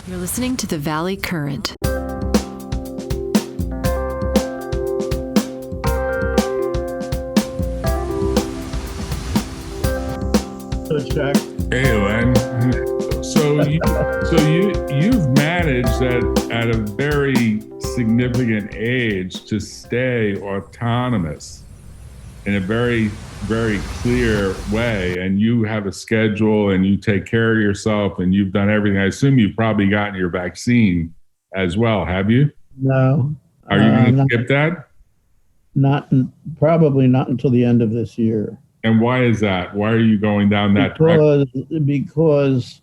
You're listening to the Valley Current. Chuck. Hey, Len. You've managed at a very significant age to stay autonomous in a very, very clear way, and you have a schedule and you take care of yourself and you've done everything. I assume you've probably gotten your vaccine as well, have you? No. Are you going to skip that? Probably not until the end of this year. And why is that? Why are you going down that direction? Because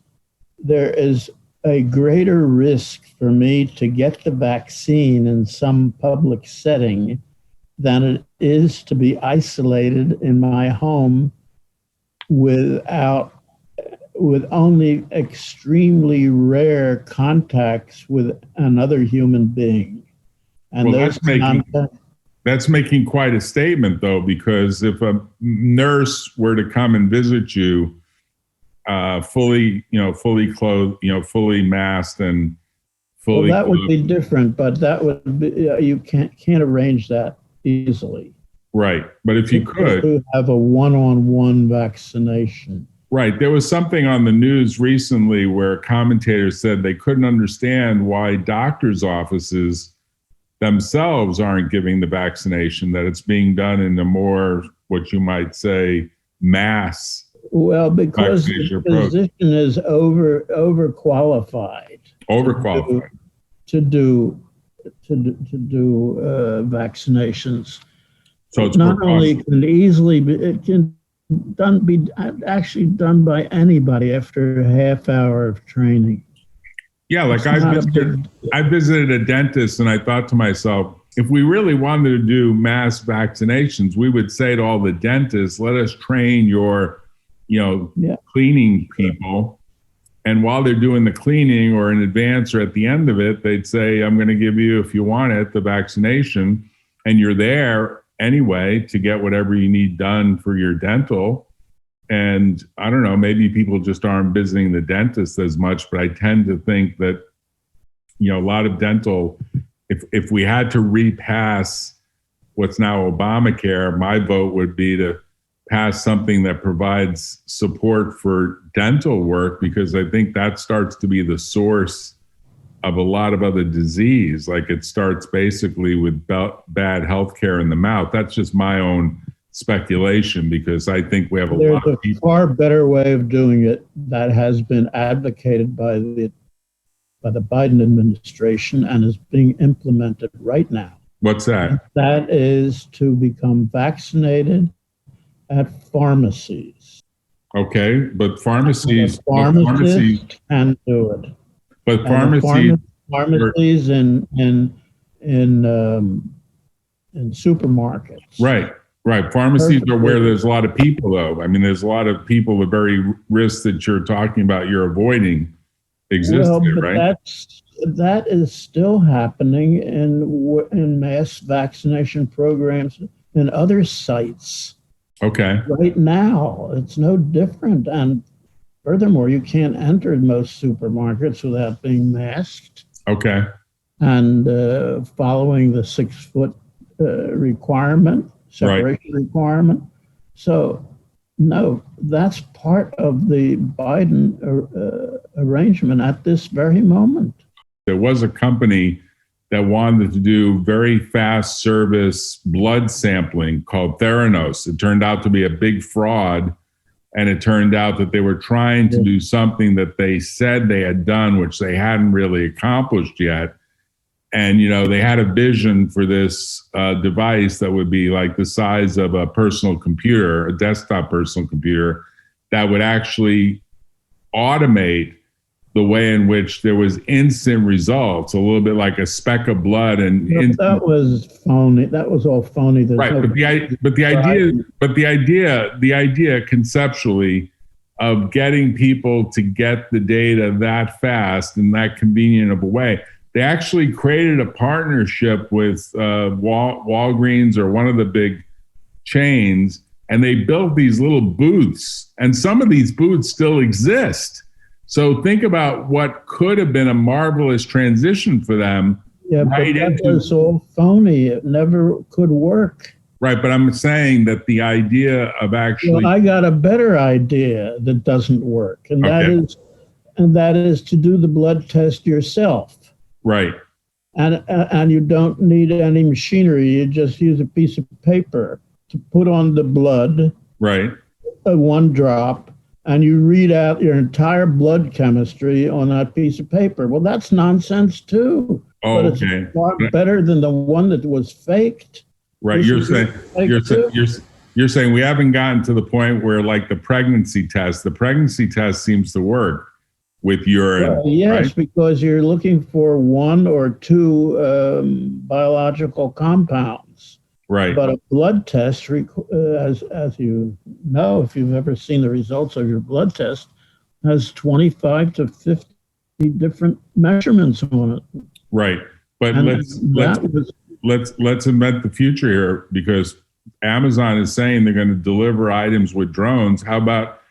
there is a greater risk for me to get the vaccine in some public setting than it is to be isolated in my home with only extremely rare contacts with another human being. And well, that's making quite a statement, though, because if a nurse were to come and visit you, fully clothed, fully masked and fully, well, that would be different, but that would be you can't arrange that easily. Right, but if you could have a one-on-one vaccination. Right, there was something on the news recently where commentators said they couldn't understand why doctors' offices themselves aren't giving the vaccination, that it's being done in a more, what you might say, mass. Well, because the physician is overqualified to do vaccinations. So it's not only can easily be, it can be actually done by anybody after a half hour of training. Yeah, like I visited a dentist and I thought to myself, if we really wanted to do mass vaccinations, we would say to all the dentists, let us train your, cleaning people. And while they're doing the cleaning or in advance or at the end of it, they'd say, I'm going to give you, if you want it, the vaccination. And you're there anyway to get whatever you need done for your dental. And I don't know, maybe people just aren't visiting the dentist as much, but I tend to think that, a lot of dental, if we had to repass what's now Obamacare, my vote would be to pass something that provides support for dental work, because I think that starts to be the source of a lot of other disease. Like it starts basically with bad healthcare in the mouth. That's just my own speculation, because I think we have a lot of people. There's a far better way of doing it that has been advocated by the Biden administration and is being implemented right now. What's that? And that is to become vaccinated at pharmacies. Okay, but pharmacies can do it. But pharmacies in supermarkets. Right. Pharmacies are where there's a lot of people, though. I mean, there's a lot of people, the very risks that you're talking about, you're avoiding exist there, right? That is still happening in mass vaccination programs in other sites. Okay. Right now, it's no different. And furthermore, you can't enter most supermarkets without being masked. Okay. And following the 6-foot requirement. Separation requirement. So, no, that's part of the Biden arrangement at this very moment. There was a company that wanted to do very fast service blood sampling called Theranos. It turned out to be a big fraud, and it turned out that they were trying to do something that they said they had done, which they hadn't really accomplished yet. And, they had a vision for this device that would be like the size of a personal computer, a desktop personal computer, that would actually automate the way in which there was instant results, a little bit like a speck of blood. And that was phony. That was all phony. Right, but the idea conceptually of getting people to get the data that fast and that convenient of a way. They actually created a partnership with Walgreens or one of the big chains, and they built these little booths. And some of these booths still exist. So think about what could have been a marvelous transition for them. Yeah, right but that into, was all phony. It never could work. right, but I'm saying that the idea of actually, Well, I got a better idea that doesn't work, and Okay. that is to do the blood test yourself. right, And you don't need any machinery. You just use a piece of paper to put on the blood, right. one drop, and you read out your entire blood chemistry on that piece of paper. Well, that's nonsense too. Oh, But it's okay. far better than the one that was faked. Right. This You're is saying fake you're, too. you're saying we haven't gotten to the point where, like, the pregnancy test seems to work with urine. Yes, right? because you're looking for one or two biological compounds. Right. But a blood test, as you know, if you've ever seen the results of your blood test, has 25 to 50 different measurements on it. Right. But And let's invent the future here, because Amazon is saying they're going to deliver items with drones. How about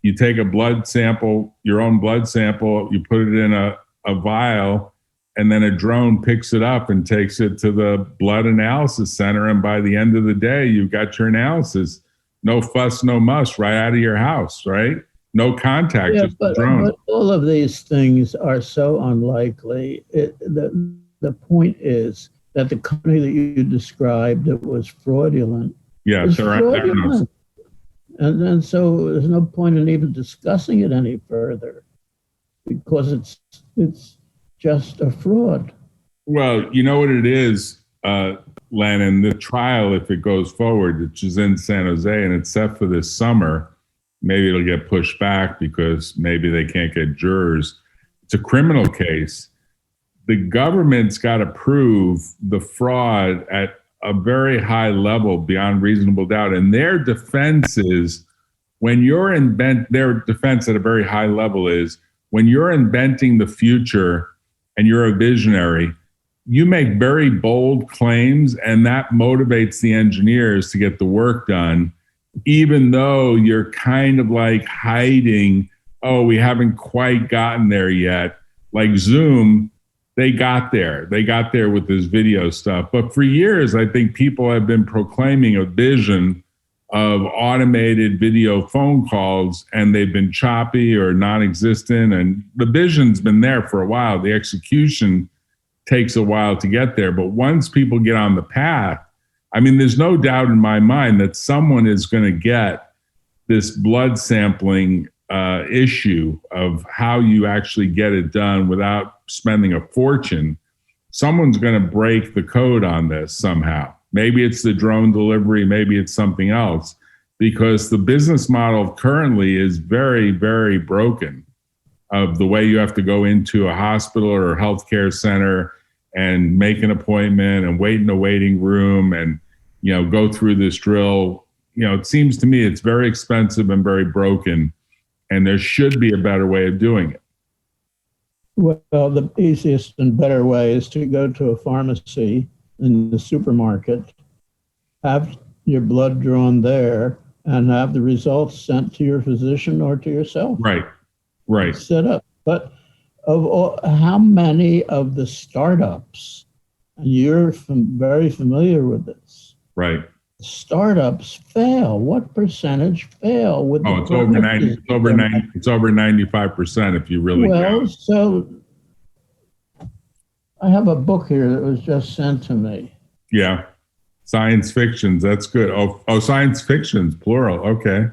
you take a blood sample, your own blood sample, you put it in a vial, and then a drone picks it up and takes it to the blood analysis center. And by the end of the day, you've got your analysis. No fuss, no muss, right out of your house, right? No contact, just a drone. But all of these things are so unlikely. The point is that the company that you described that was fraudulent, Yeah, is they're fraudulent. And so there's no point in even discussing it any further, because it's just a fraud. Well, you know what it is, Lennon, the trial, if it goes forward, which is in San Jose and it's set for this summer, maybe it'll get pushed back because maybe they can't get jurors. It's a criminal case. The government's got to prove the fraud at a very high level beyond reasonable doubt. And their defense is, their defense at a very high level is, when you're inventing the future and you're a visionary, you make very bold claims, and that motivates the engineers to get the work done, even though you're kind of like hiding, oh, we haven't quite gotten there yet. Like Zoom, they got there. They got there with this video stuff. But for years, I think people have been proclaiming a vision of automated video phone calls, and they've been choppy or non-existent. And the vision's been there for a while. The execution takes a while to get there. But once people get on the path, I mean, there's no doubt in my mind that someone is going to get this blood sampling issue of how you actually get it done without spending a fortune. Someone's going to break the code on this somehow. Maybe it's the drone delivery, maybe it's something else, because the business model currently is very, very broken, of the way you have to go into a hospital or a healthcare center and make an appointment and wait in a waiting room and, go through this drill. It seems to me it's very expensive and very broken, and there should be a better way of doing it. Well, the easiest and better way is to go to a pharmacy in the supermarket, have your blood drawn there, and have the results sent to your physician or to yourself. Right. Set up. But how many of the startups, and you're very familiar with this, right? Startups fail. What percentage fail? With it's over 90. It's over 90. It's over 95% if you really. Well, so I have a book here that was just sent to me. Yeah, science fictions. That's good. Oh, science fictions, plural. Okay.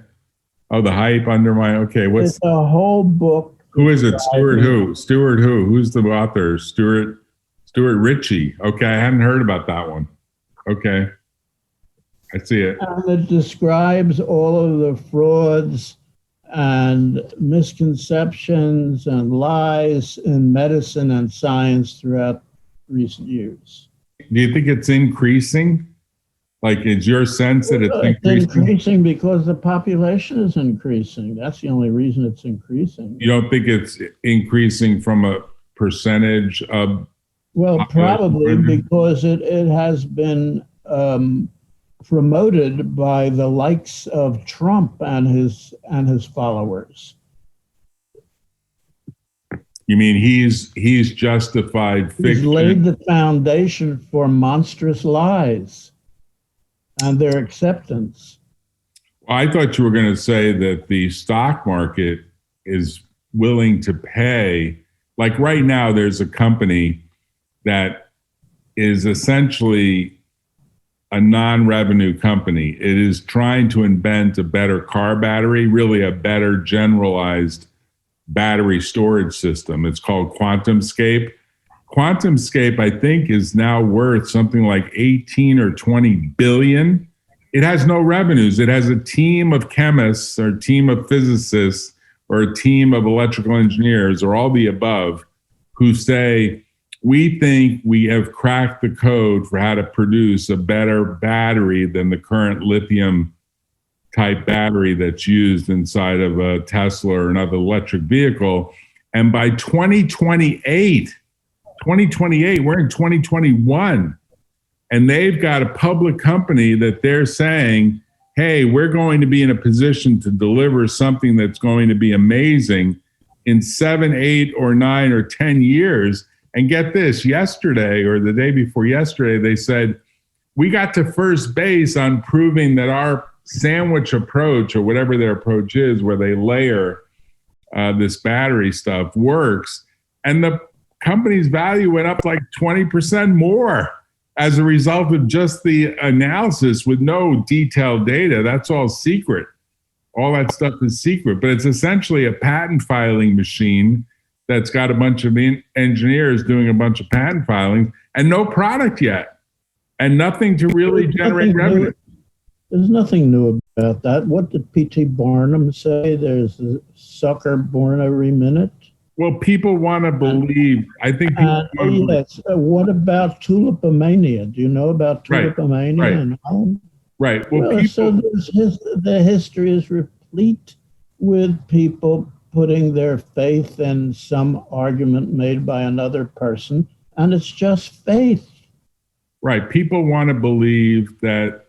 Oh, the hype undermine. Okay, It's a whole book. Who is it? Stuart who? Stuart who? Who's the author? Stuart Ritchie. Okay, I hadn't heard about that one. Okay. I see it. And it describes all of the frauds and misconceptions and lies in medicine and science throughout recent years. Do you think it's increasing? Like, is your sense that it's increasing? It's increasing because the population is increasing. That's the only reason it's increasing. You don't think it's increasing from a percentage of? Well, probably because it has been promoted by the likes of Trump and his followers. You mean he's justified fiction? He's laid the foundation for monstrous lies and their acceptance. I thought you were going to say that the stock market is willing to pay. Like right now, there's a company that is essentially a non-revenue company. It is trying to invent a better car battery, really a better generalized battery storage system. It's called QuantumScape. QuantumScape, I think, is now worth something like 18 or 20 billion. It has no revenues. It has a team of chemists or a team of physicists or a team of electrical engineers or all the above who say, we think we have cracked the code for how to produce a better battery than the current lithium type battery that's used inside of a Tesla or another electric vehicle. And by 2028, we're in 2021, and they've got a public company that they're saying, hey, we're going to be in a position to deliver something that's going to be amazing in 7, 8, or 9 or 10 years. And get this, yesterday or the day before yesterday, they said, we got to first base on proving that our sandwich approach, or whatever their approach is, where they layer this battery stuff, works. And the company's value went up like 20% more as a result of just the analysis with no detailed data. That's all secret. All that stuff is secret, but it's essentially a patent filing machine that's got a bunch of engineers doing a bunch of patent filings and no product yet and nothing to really generate revenue. There's nothing new about that. What did P.T. Barnum say? There's a sucker born every minute. Well, people want to believe. I think people yes. What about tulipomania? Do you know about tulipomania? Right. And how? Right. Well, so the history is replete with people putting their faith in some argument made by another person, and it's just faith. Right. People want to believe that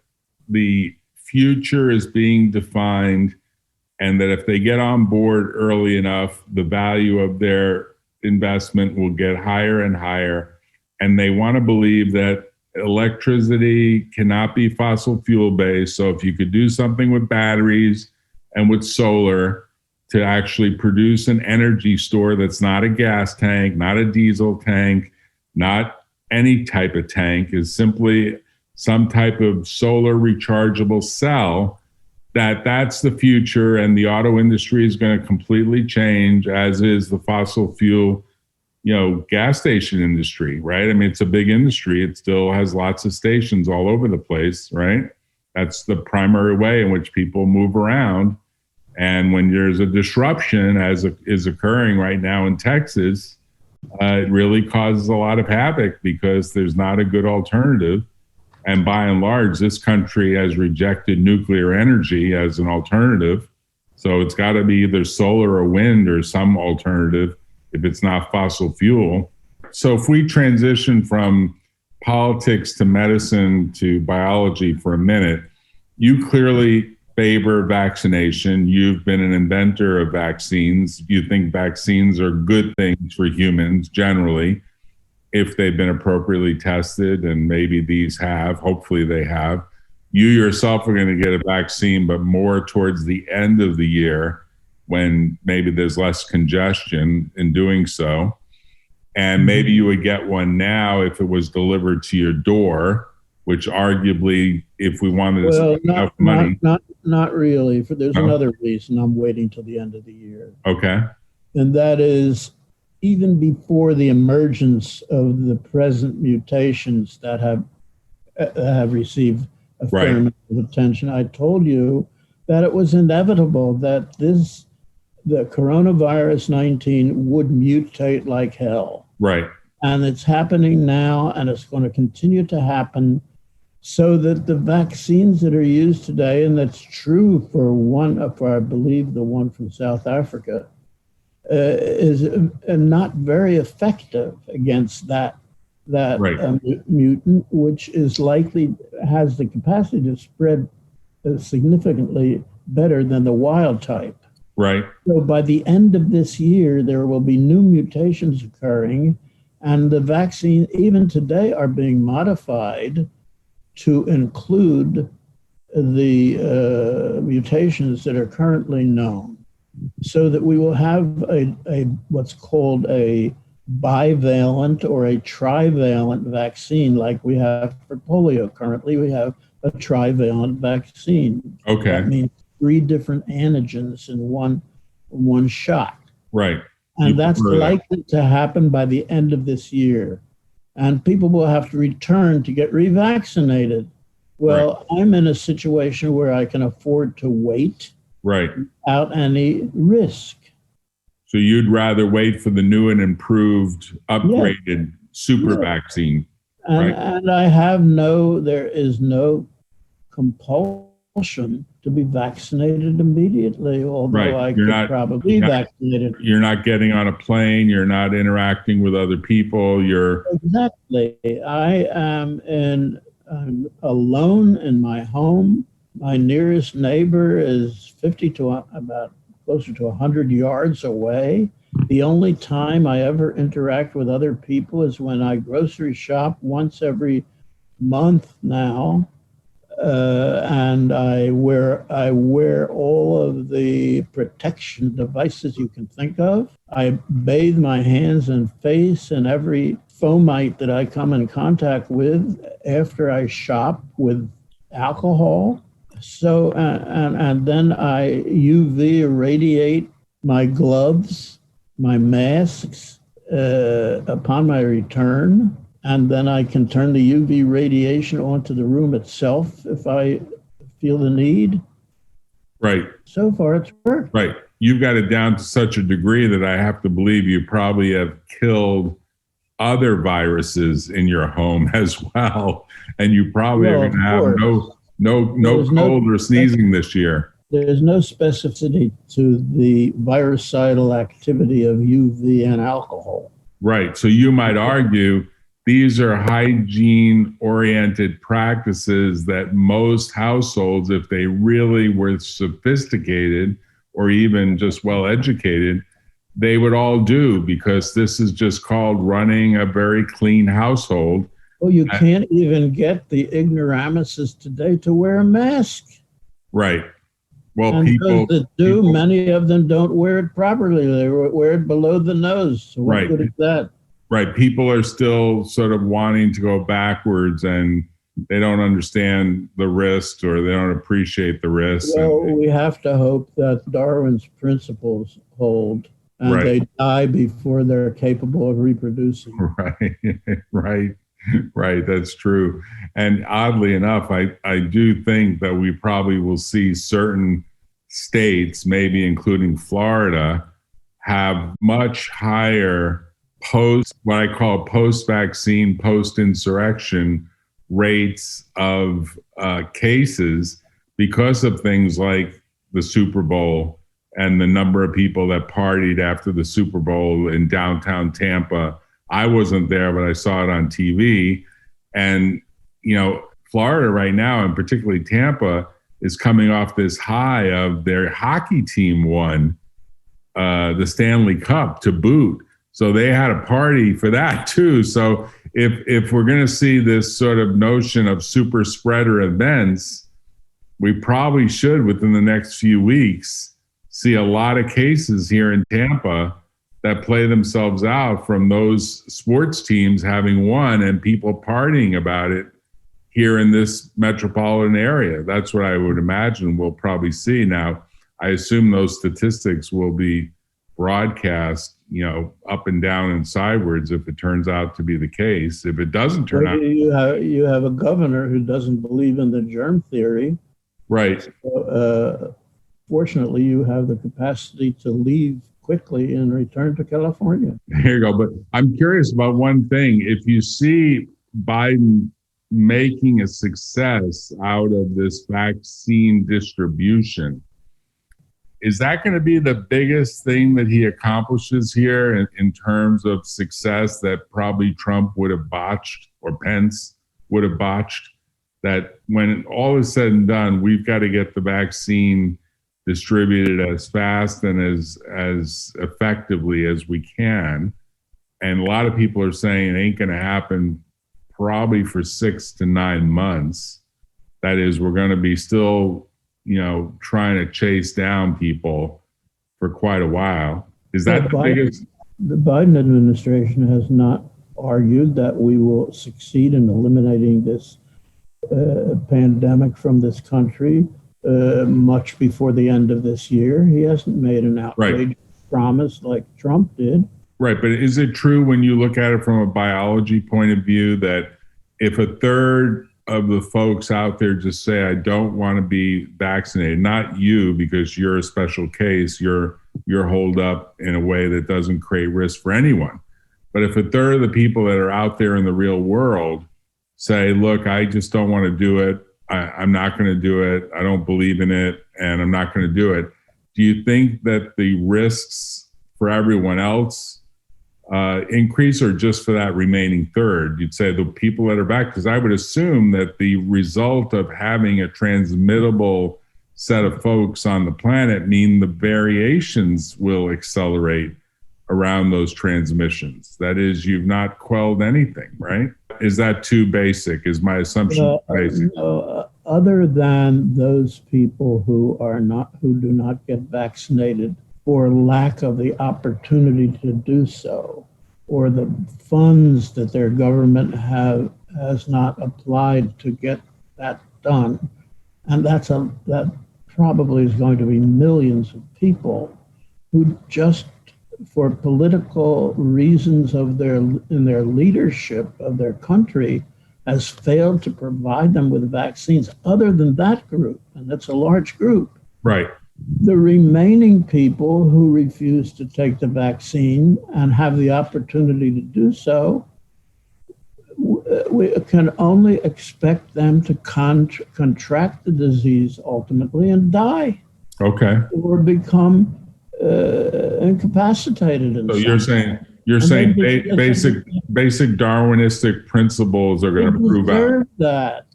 the future is being defined, and that if they get on board early enough, the value of their investment will get higher and higher. And they want to believe that electricity cannot be fossil fuel based. So if you could do something with batteries and with solar to actually produce an energy store that's not a gas tank, not a diesel tank, not any type of tank, is simply some type of solar rechargeable cell, that's the future, and the auto industry is going to completely change, as is the fossil fuel, gas station industry, right? I mean, it's a big industry. It still has lots of stations all over the place, right? That's the primary way in which people move around. And when there's a disruption, as is occurring right now in Texas, it really causes a lot of havoc because there's not a good alternative. And by and large, this country has rejected nuclear energy as an alternative. So it's got to be either solar or wind or some alternative if it's not fossil fuel. So if we transition from politics to medicine to biology for a minute, you clearly favor vaccination. You've been an inventor of vaccines. You think vaccines are good things for humans generally, if they've been appropriately tested, and maybe these have, hopefully they have. You yourself are going to get a vaccine, but more towards the end of the year when maybe there's less congestion in doing so. And maybe you would get one now if it was delivered to your door, which arguably, if we wanted to spend enough money. Not really. There's another reason I'm waiting till the end of the year. Okay. And that is, even before the emergence of the present mutations that have received affirmative attention, I told you that it was inevitable that the coronavirus 19 would mutate like hell. Right. And it's happening now, and it's going to continue to happen, so that the vaccines that are used today, and that's true for I believe the one from South Africa, is not very effective against that mutant, which is likely has the capacity to spread significantly better than the wild type. Right. So by the end of this year, there will be new mutations occurring, and the vaccine, even today, are being modified to include the mutations that are currently known, so that we will have a what's called a bivalent or a trivalent vaccine, like we have for polio. Currently, we have a trivalent vaccine. Okay. That means 3 different antigens in one shot. Right. And that's likely to happen by the end of this year. And people will have to return to get revaccinated. Well, right. I'm in a situation where I can afford to wait without any risk. So you'd rather wait for the new and improved, upgraded super vaccine. And there is no compulsion to be vaccinated immediately, although I could probably be vaccinated. You're not getting on a plane. You're not interacting with other people. Exactly. I'm alone in my home. My nearest neighbor is 50 to about closer to 100 yards away. The only time I ever interact with other people is when I grocery shop once every month now. And I wear all of the protection devices you can think of. I bathe my hands and face and every fomite that I come in contact with after I shop with alcohol. So, and then I UV irradiate my gloves, my masks upon my return. And then I can turn the UV radiation onto the room itself if I feel the need. Right. So far, it's worked. Right. You've got it down to such a degree that I have to believe you probably have killed other viruses in your home as well. And you probably are going to have no cold or sneezing this year. There's no specificity to the virucidal activity of UV and alcohol. Right. So you might argue these are hygiene-oriented practices that most households, if they really were sophisticated or even just well-educated, they would all do, because this is just called running a very clean household. Well, you can't even get the ignoramuses today to wear a mask. Right. Well, and those that do, many of them don't wear it properly. They wear it below the nose. So what good is that? Right. People are still sort of wanting to go backwards, and they don't understand the risk, or they don't appreciate the risk. Well, we have to hope that Darwin's principles hold, and they die before they're capable of reproducing. Right. That's true. And oddly enough, I do think that we probably will see certain states, maybe including Florida, have much higher what I call post-vaccine, post-insurrection rates of cases because of things like the Super Bowl and the number of people that partied after the Super Bowl in downtown Tampa. I wasn't there, but I saw it on TV. And, Florida right now, and particularly Tampa, is coming off this high of their hockey team won the Stanley Cup to boot. So they had a party for that too. So if we're going to see this sort of notion of super spreader events, we probably should, within the next few weeks, see a lot of cases here in Tampa that play themselves out from those sports teams having won and people partying about it here in this metropolitan area. That's what I would imagine we'll probably see. Now, I assume those statistics will be broadcast, up and down and sideways if it turns out to be the case. If it doesn't turn out, you have a governor who doesn't believe in the germ theory. Right. So, fortunately, you have the capacity to leave quickly and return to California. There you go. But I'm curious about one thing. If you see Biden making a success out of this vaccine distribution, is that going to be the biggest thing that he accomplishes here in terms of success that probably Trump would have botched, or Pence would have botched? That when all is said and done, we've got to get the vaccine distribute it as fast and as effectively as we can. And a lot of people are saying it ain't going to happen probably for 6 to 9 months. That is, we're going to be still, trying to chase down people for quite a while. Is that the biggest? The Biden administration has not argued that we will succeed in eliminating this pandemic from this country much before the end of this year. He hasn't made an outrageous promise like Trump did. Right, but is it true when you look at it from a biology point of view that if a third of the folks out there just say, I don't want to be vaccinated, not you because you're a special case, you're holed up in a way that doesn't create risk for anyone. But if a third of the people that are out there in the real world say, look, I just don't want to do it, I'm not going to do it, I don't believe in it, and I'm not going to do it, do you think that the risks for everyone else increase or just for that remaining third? You'd say the people that are back, because I would assume that the result of having a transmittable set of folks on the planet mean the variations will accelerate around those transmissions. That is, you've not quelled anything, right? Is that too basic? Is my assumption basic? Other than those people who do not get vaccinated for lack of the opportunity to do so, or the funds that their government has not applied to get that done, and that probably is going to be millions of people who just for political reasons in their leadership of their country has failed to provide them with vaccines. Other than that group, and that's a large group, right? The remaining people who refuse to take the vaccine and have the opportunity to do so, we can only expect them to contract the disease ultimately and die. Okay. Or become incapacitated. So you're saying basic Darwinistic principles are going to prove out. They deserve that.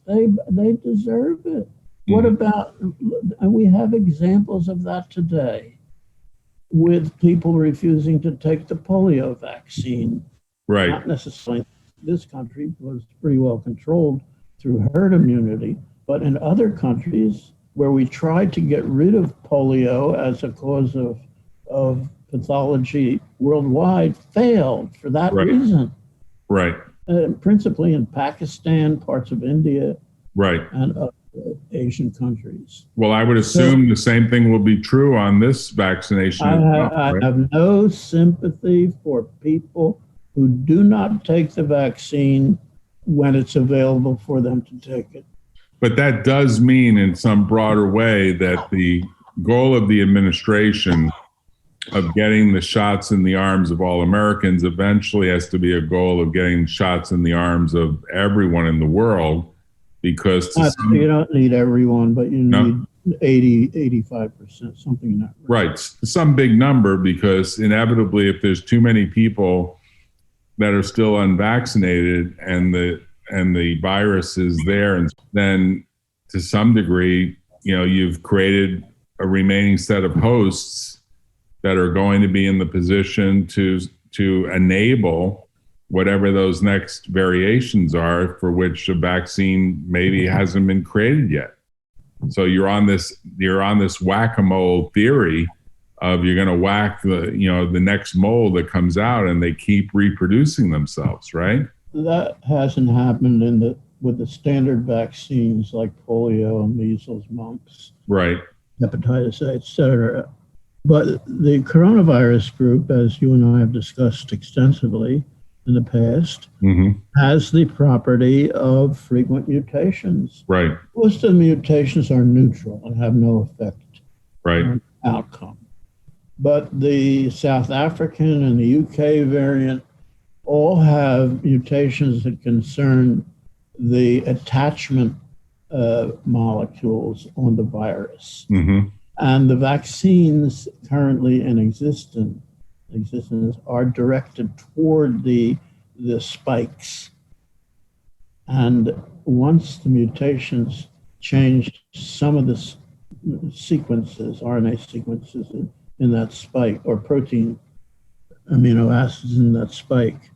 They deserve it. What about, and we have examples of that today with people refusing to take the polio vaccine. Right. Not necessarily this country was pretty well controlled through herd immunity, but in other countries where we tried to get rid of polio as a cause of pathology worldwide, failed for that reason. Right. Principally in Pakistan, parts of India, right, and other Asian countries. Well, I would assume the same thing will be true on this vaccination. I have no sympathy for people who do not take the vaccine when it's available for them to take it. But that does mean in some broader way that the goal of the administration of getting the shots in the arms of all Americans eventually has to be a goal of getting shots in the arms of everyone in the world, because you don't need everyone, but you need 85%, something in that range. Right, some big number, because inevitably if there's too many people that are still unvaccinated and the virus is there, and then to some degree, you've created a remaining set of hosts that are going to be in the position to enable whatever those next variations are for which a vaccine maybe hasn't been created yet. So you're on this whack-a-mole theory of you're going to whack the next mole that comes out, and they keep reproducing themselves, right? That hasn't happened with the standard vaccines like polio, measles, mumps, right, hepatitis A, et cetera. But the coronavirus group, as you and I have discussed extensively in the past, has the property of frequent mutations. Right. Most of the mutations are neutral and have no effect on outcome. But the South African and the UK variant all have mutations that concern the attachment molecules on the virus. And the vaccines currently in existence are directed toward the spikes. And once the mutations change some of the sequences, RNA sequences in that spike, or protein amino acids in that spike,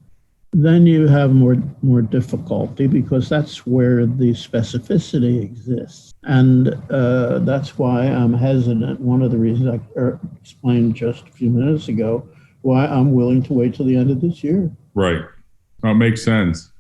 then you have more difficulty, because that's where the specificity exists. And that's why I'm hesitant. One of the reasons I explained just a few minutes ago why I'm willing to wait till the end of this year. Right. That makes sense.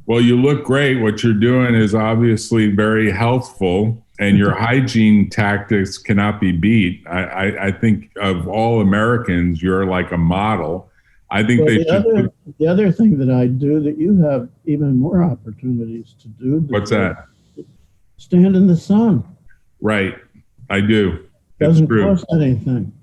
Well, you look great. What you're doing is obviously very healthful, and your hygiene tactics cannot be beat. I think of all Americans, you're like a model. I think the other thing that I do that you have even more opportunities to do. What's that? Stand in the sun. Right. I do. Doesn't cost anything.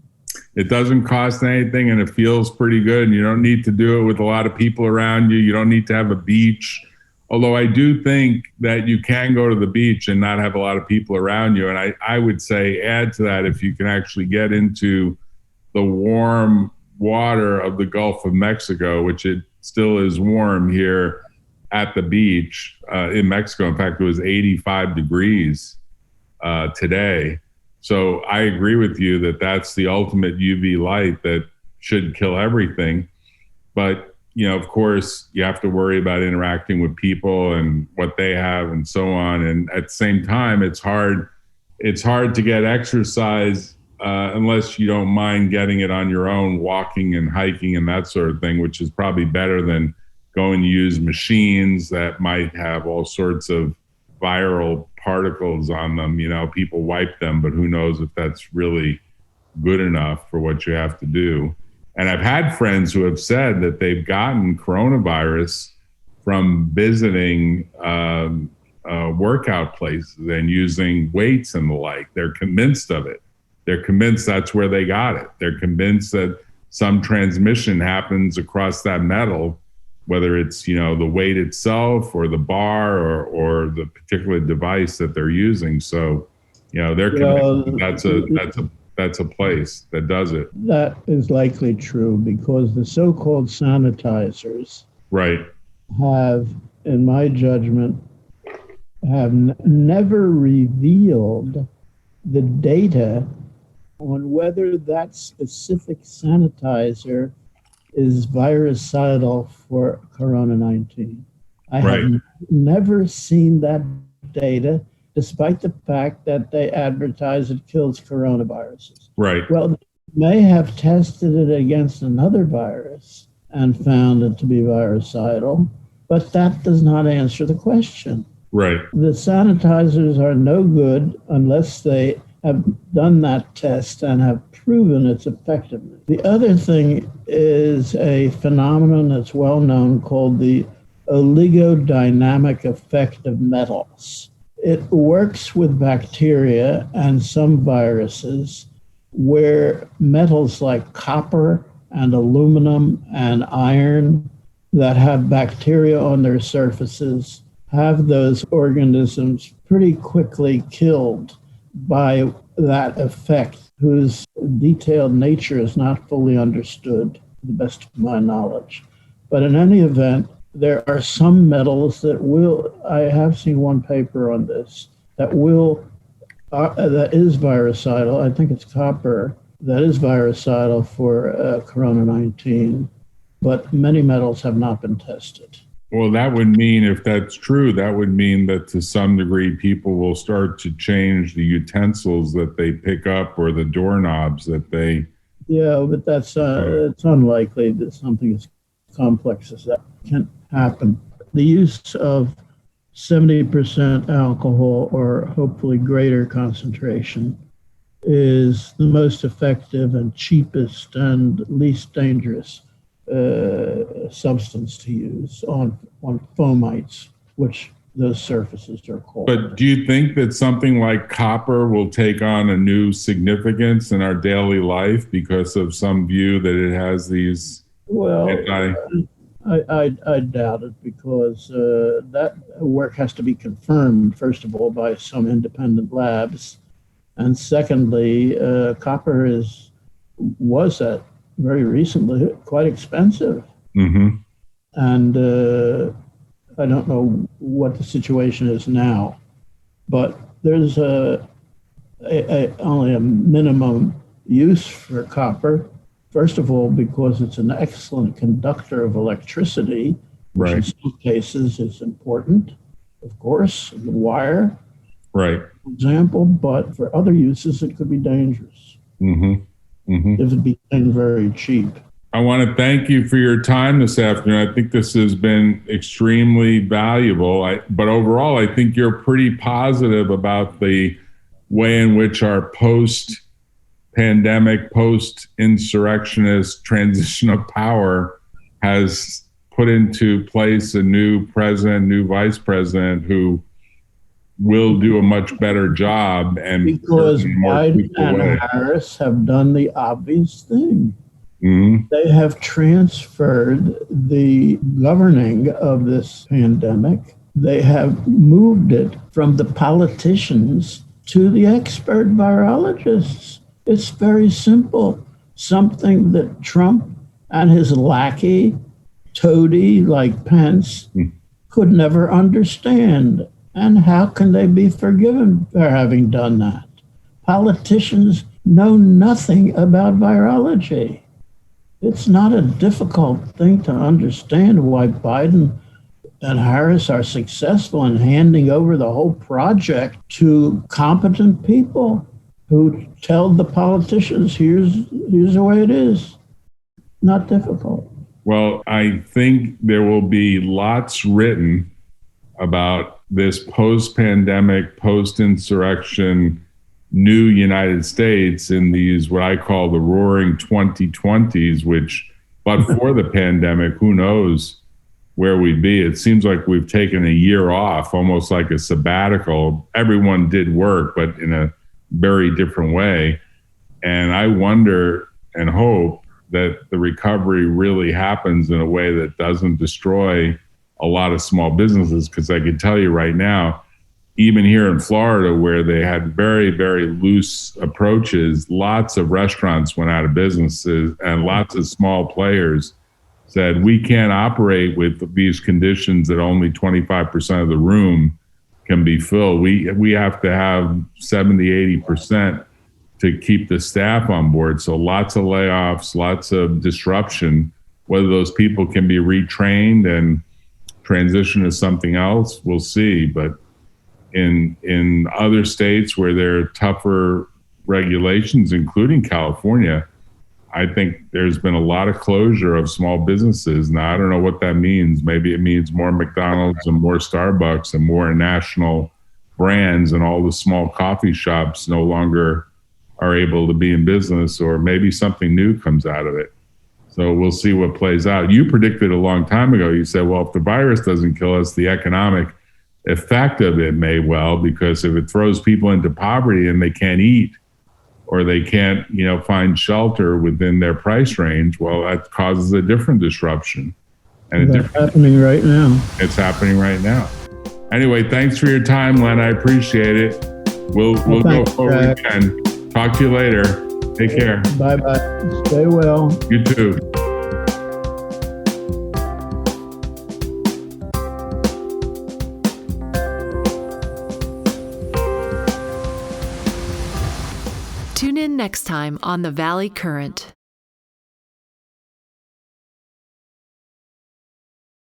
It doesn't cost anything, and it feels pretty good. And you don't need to do it with a lot of people around you. You don't need to have a beach. Although I do think that you can go to the beach and not have a lot of people around you. And I would say add to that, if you can actually get into the warm water of the Gulf of Mexico, which it still is warm here at the beach in Mexico. In fact, it was 85 degrees today. So I agree with you that that's the ultimate UV light that should kill everything. But, you know, of course, you have to worry about interacting with people and what they have and so on. And at the same time, it's hard to get exercise unless you don't mind getting it on your own, walking and hiking and that sort of thing, which is probably better than going to use machines that might have all sorts of viral particles on them. You know, people wipe them, but who knows if that's really good enough for what you have to do. And I've had friends who have said that they've gotten coronavirus from visiting workout places and using weights and the like. They're convinced of it. They're convinced that's where they got it. They're convinced that some transmission happens across that metal, whether it's, you know, the weight itself or the bar or the particular device that they're using. So, you know, they're convinced that's a place that does it. That is likely true, because the so-called sanitizers have, in my judgment, have never revealed the data on whether that specific sanitizer is virucidal for Corona-19. I have never seen that data, despite the fact that they advertise it kills coronaviruses. Right. Well, they may have tested it against another virus and found it to be virucidal, but that does not answer the question. Right. The sanitizers are no good unless they have done that test and have proven its effectiveness. The other thing is a phenomenon that's well known called the oligodynamic effect of metals. It works with bacteria and some viruses where metals like copper and aluminum and iron that have bacteria on their surfaces have those organisms pretty quickly killed by that effect, whose detailed nature is not fully understood, to the best of my knowledge. But in any event, there are some metals that will, I have seen one paper on this, that is virucidal. I think it's copper that is virucidal for Corona-19, but many metals have not been tested. Well, that would mean, if that's true, that would mean that to some degree people will start to change the utensils that they pick up or the doorknobs that they... Yeah, but that's it's unlikely that something as complex as that can happen. The use of 70% alcohol, or hopefully greater concentration, is the most effective and cheapest and least dangerous substance to use on fomites, which those surfaces are called. But do you think that something like copper will take on a new significance in our daily life because of some view that it has these? Well, I doubt it, because that work has to be confirmed, first of all, by some independent labs, and secondly, copper was very recently quite expensive. Mm-hmm. And I don't know what the situation is now, but there's a only a minimum use for copper. First of all, because it's an excellent conductor of electricity, which in some cases is important, of course, the wire, for example, but for other uses, it could be dangerous if it became very cheap. I want to thank you for your time this afternoon. I think this has been extremely valuable. But overall, I think you're pretty positive about the way in which our post-pandemic, post-insurrectionist transition of power has put into place a new president, new vice president who will do a much better job. And because Biden and Harris have done the obvious thing. They have transferred the governing of this pandemic. They have moved it from the politicians to the expert virologists. It's very simple. Something that Trump and his lackey, toady like Pence, could never understand. And how can they be forgiven for having done that? Politicians know nothing about virology. It's not a difficult thing to understand why Biden and Harris are successful in handing over the whole project to competent people who tell the politicians, here's the way it is. Not difficult. Well, I think there will be lots written about this post-pandemic, post-insurrection new United States in these, what I call the roaring 2020s, which, but for the pandemic, who knows where we'd be. It seems like we've taken a year off, almost like a sabbatical. Everyone did work, but in a very different way. And I wonder and hope that the recovery really happens in a way that doesn't destroy a lot of small businesses, because I can tell you right now, even here in Florida, where they had very, very loose approaches, lots of restaurants went out of businesses and lots of small players said, we can't operate with these conditions that only 25% of the room can be filled. We have to have 70, 80% to keep the staff on board. So lots of layoffs, lots of disruption. Whether those people can be retrained and transition to something else, we'll see. But in other states where there are tougher regulations, including California, I think there's been a lot of closure of small businesses. Now, I don't know what that means. Maybe it means more McDonald's and more Starbucks and more national brands, and all the small coffee shops no longer are able to be in business, or maybe something new comes out of it. So we'll see what plays out. You predicted a long time ago, you said, well, if the virus doesn't kill us, the economic effect of it may well, because if it throws people into poverty and they can't eat, or they can't, find shelter within their price range, well, that causes a different disruption. And it's happening right now. It's happening right now. Anyway, thanks for your time, Len. I appreciate it. We'll go forward again. Talk to you later. Take care. Bye-bye. Stay well. You too. Tune in next time on The Valley Current.